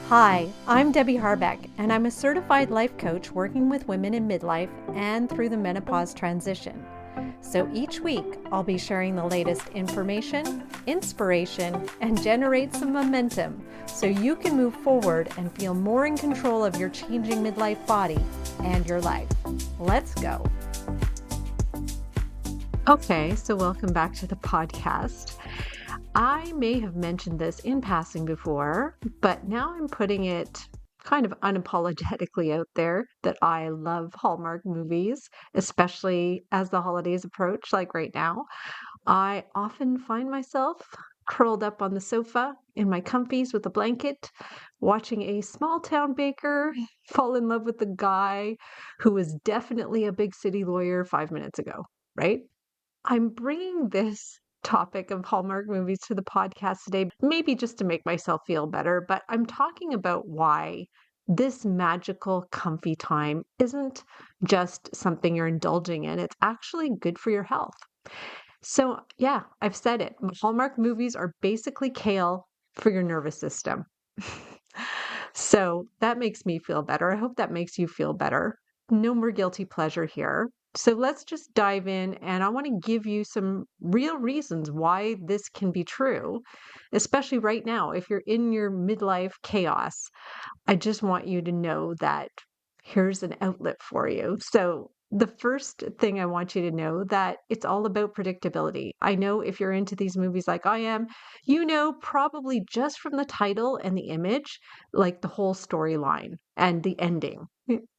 Hi, I'm Debbie Harbeck, and I'm a certified life coach working with women in midlife and through the menopause transition. So each week, I'll be sharing the latest information, inspiration, and generate some momentum so you can move forward and feel more in control of your changing midlife body and your life. Let's go. Okay, so welcome back to the podcast. I may have mentioned this in passing before, but now I'm putting it kind of unapologetically out there that I love Hallmark movies, especially as the holidays approach, like right now. I often find myself curled up on the sofa in my comfies with a blanket, watching a small town baker fall in love with the guy who was definitely a big city lawyer 5 minutes ago, right? I'm bringing this topic of Hallmark movies to the podcast today, maybe just to make myself feel better, but I'm talking about why this magical, comfy time isn't just something you're indulging in. It's actually good for your health. So, yeah, I've said it. Hallmark movies are basically kale for your nervous system. So that makes me feel better. I hope that makes you feel better. No more guilty pleasure here. So let's just dive in, and I want to give you some real reasons why this can be true, especially right now. If you're in your midlife chaos, I just want you to know that here's an outlet for you. So the first thing I want you to know that it's all about predictability. I know if you're into these movies like I am, you know probably just from the title and the image, like the whole storyline and the ending.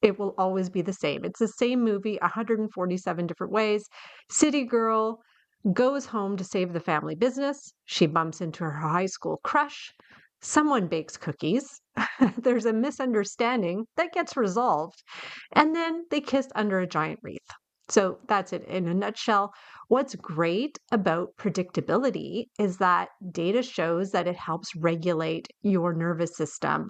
It will always be the same. It's the same movie 147 different ways. City girl goes home to save the family business. She bumps into her high school crush. Someone bakes cookies. There's a misunderstanding that gets resolved. And then they kiss under a giant wreath. So that's it in a nutshell. What's great about predictability is that data shows that it helps regulate your nervous system.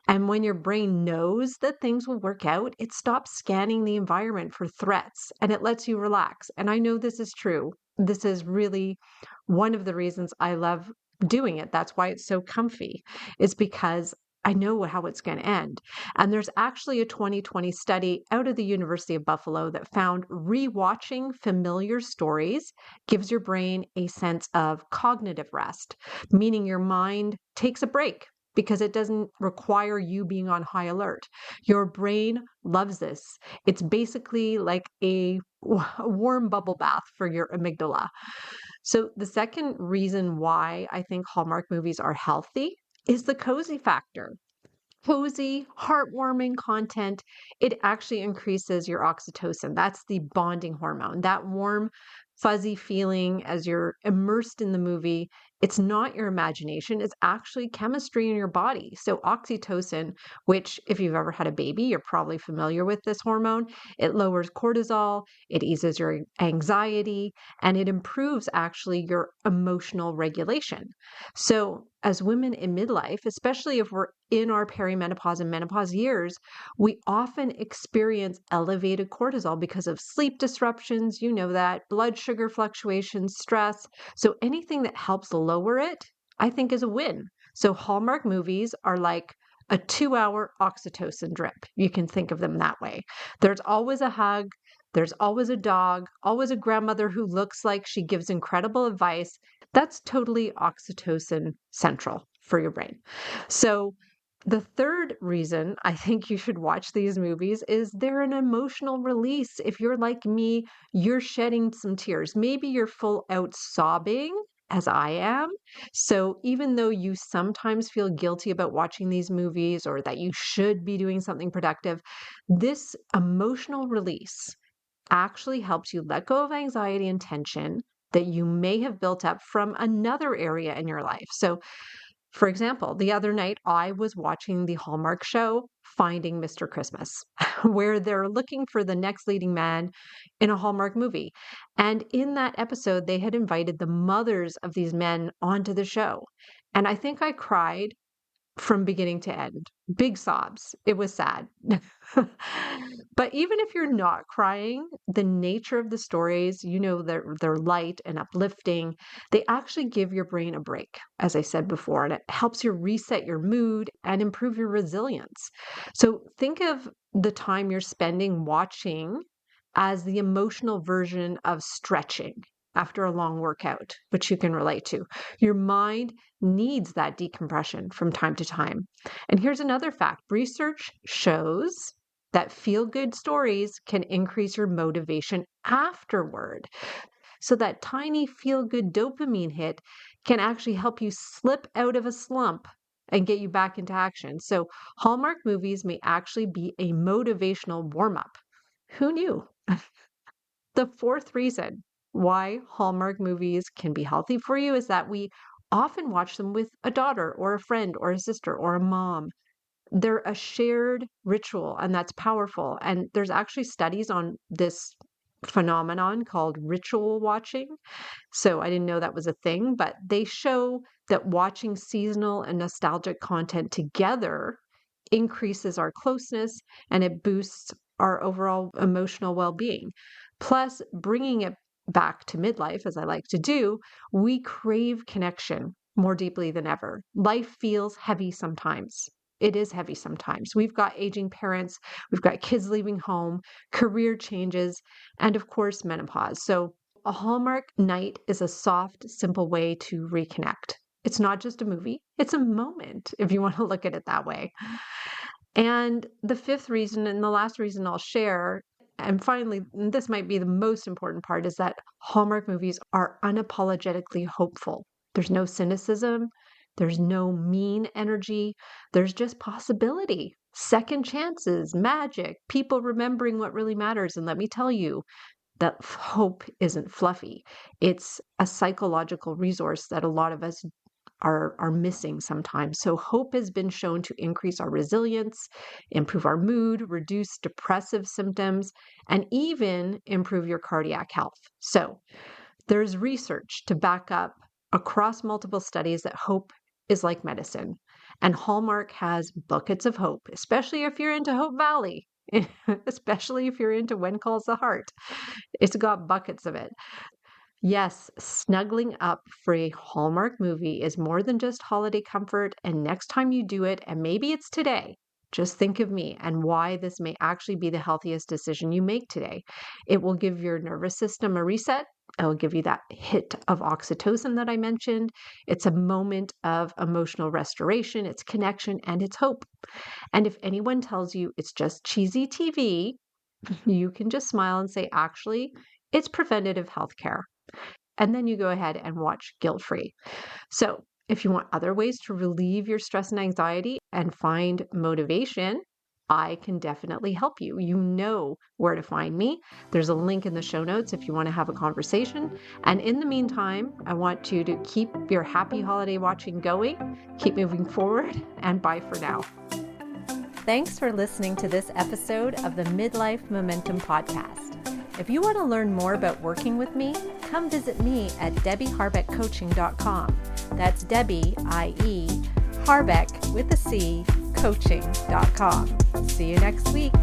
And when your brain knows that things will work out, it stops scanning the environment for threats and it lets you relax. And I know this is true. This is really one of the reasons I love doing it. That's why it's so comfy, is because I know how it's going to end. And there's actually a 2020 study out of the University of Buffalo that found rewatching familiar stories gives your brain a sense of cognitive rest, meaning your mind takes a break because it doesn't require you being on high alert. Your brain loves this. It's basically like a warm bubble bath for your amygdala. So, the second reason why I think Hallmark movies are healthy is the cozy factor. Cozy, heartwarming content, it actually increases your oxytocin. That's the bonding hormone, that warm, fuzzy feeling as you're immersed in the movie. It's not your imagination, it's actually chemistry in your body. So, oxytocin, which, if you've ever had a baby, you're probably familiar with this hormone, it lowers cortisol, it eases your anxiety, and it improves actually your emotional regulation. So, as women in midlife, especially if we're in our perimenopause and menopause years, we often experience elevated cortisol because of sleep disruptions, you know that, blood sugar fluctuations, stress. So, anything that helps lower it, I think, is a win. So, Hallmark movies are like a 2 hour oxytocin drip. You can think of them that way. There's always a hug. There's always a dog, always a grandmother who looks like she gives incredible advice. That's totally oxytocin central for your brain. So, the third reason I think you should watch these movies is they're an emotional release. If you're like me, you're shedding some tears. Maybe you're full out sobbing, as I am. So, even though you sometimes feel guilty about watching these movies or that you should be doing something productive, this emotional release actually helps you let go of anxiety and tension that you may have built up from another area in your life. So, for example, the other night I was watching the Hallmark show Finding Mr. Christmas, where they're looking for the next leading man in a Hallmark movie. And in that episode, they had invited the mothers of these men onto the show. And I think I cried from beginning to end. Big sobs. It was sad. But even if you're not crying, the nature of the stories, they're light and uplifting. They actually give your brain a break, as I said before, and it helps you reset your mood and improve your resilience. So think of the time you're spending watching as the emotional version of stretching after a long workout, which you can relate to. Your mind needs that decompression from time to time. And here's another fact: research shows that feel good stories can increase your motivation afterward. So, that tiny feel good dopamine hit can actually help you slip out of a slump and get you back into action. So, Hallmark movies may actually be a motivational warm up. Who knew? The fourth reason why Hallmark movies can be healthy for you is that we often watch them with a daughter or a friend or a sister or a mom. They're a shared ritual, and that's powerful. And there's actually studies on this phenomenon called ritual watching. So I didn't know that was a thing, but they show that watching seasonal and nostalgic content together increases our closeness and it boosts our overall emotional well being. Plus, bringing it back to midlife, as I like to do, we crave connection more deeply than ever. Life feels heavy sometimes. It is heavy sometimes. We've got aging parents, we've got kids leaving home, career changes, and of course, menopause. So, a Hallmark night is a soft, simple way to reconnect. It's not just a movie, it's a moment, if you want to look at it that way. And the fifth reason, and the last reason I'll share, and finally, this might be the most important part, is that Hallmark movies are unapologetically hopeful. There's no cynicism, there's no mean energy, there's just possibility, second chances, magic, people remembering what really matters. And let me tell you, that hope isn't fluffy. It's a psychological resource that a lot of us are missing sometimes. So hope has been shown to increase our resilience, improve our mood, reduce depressive symptoms, and even improve your cardiac health. So there's research to back up across multiple studies that hope is like medicine. And Hallmark has buckets of hope, especially if you're into Hope Valley, especially if you're into When Calls the Heart. It's got buckets of it. Yes, snuggling up for a Hallmark movie is more than just holiday comfort. And next time you do it, and maybe it's today, just think of me and why this may actually be the healthiest decision you make today. It will give your nervous system a reset. It will give you that hit of oxytocin that I mentioned. It's a moment of emotional restoration, it's connection, and it's hope. And if anyone tells you it's just cheesy TV, you can just smile and say, actually, it's preventative health care. And then you go ahead and watch guilt-free. So if you want other ways to relieve your stress and anxiety and find motivation, I can definitely help you. You know where to find me. There's a link in the show notes if you want to have a conversation. And in the meantime, I want you to keep your happy holiday watching going, keep moving forward, and bye for now. Thanks for listening to this episode of the Midlife Momentum Podcast. If you want to learn more about working with me, come visit me at debbieharbeccoaching.com. That's Debbie, I-E, Harbeck with a C, coaching.com. See you next week.